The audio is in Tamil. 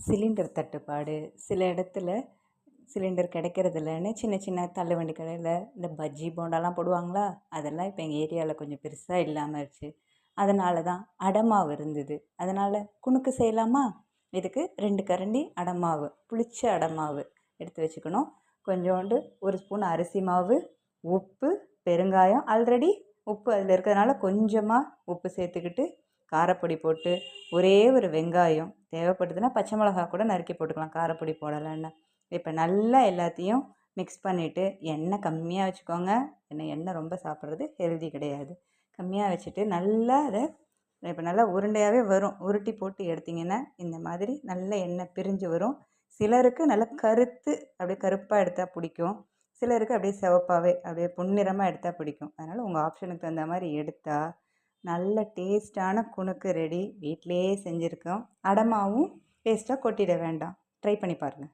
சிலிண்டர் தட்டுப்பாடு சில இடத்துல சிலிண்டர் கிடைக்கிறதில்லன்னு சின்ன சின்ன தள்ளுவண்டி கடையில் இந்த பஜ்ஜி போண்டாலாம் போடுவாங்களா, அதெல்லாம் இப்போ எங்கள் ஏரியாவில் கொஞ்சம் பெருசாக இல்லாமருச்சு. அதனால தான் அடமாவு இருந்தது. அதனால் குணுக்கு செய்யலாமா? இதுக்கு 2 கரண்டி அடமாவு, புளிச்ச அடமாவு எடுத்து வச்சுக்கணும். கொஞ்சோண்டு 1 ஸ்பூன் அரிசி மாவு, உப்பு, பெருங்காயம். ஆல்ரெடி உப்பு அதில் இருக்கிறதுனால கொஞ்சமாக உப்பு சேர்த்துக்கிட்டு, காரப்பொடி போட்டு, ஒரே ஒரு வெங்காயம், தேவைப்படுதுன்னா பச்சை மிளகா கூட நறுக்கி போட்டுக்கலாம், காரப்பொடி போடலைன்னா. இப்போ நல்லா எல்லாத்தையும் மிக்ஸ் பண்ணிவிட்டு, எண்ணெய் கம்மியாக வச்சுக்கோங்க. எண்ணெய் ரொம்ப சாப்பிட்றது ஹெல்தி கிடையாது. கம்மியாக வச்சுட்டு நல்லா அதை இப்போ நல்லா உருண்டையாகவே வரும். உருட்டி போட்டு எடுத்திங்கன்னா இந்த மாதிரி நல்ல எண்ணெய் பிரிஞ்சு வரும். சிலருக்கு நல்லா கருத்து அப்படியே கருப்பாக எடுத்தால் பிடிக்கும். சிலருக்கு அப்படியே சிவப்பாகவே அப்படியே பொன்னிறமாக எடுத்தால் பிடிக்கும். அதனால் உங்கள் ஆப்ஷனுக்கு தகுந்த மாதிரி எடுத்தால் நல்ல டேஸ்ட்டான குணுக்கு ரெடி. வீட்டிலையே செஞ்சுருக்கோம். அடமாவும் வேஸ்ட்டாக கொட்டிட வேண்டாம். ட்ரை பண்ணி பாருங்கள்.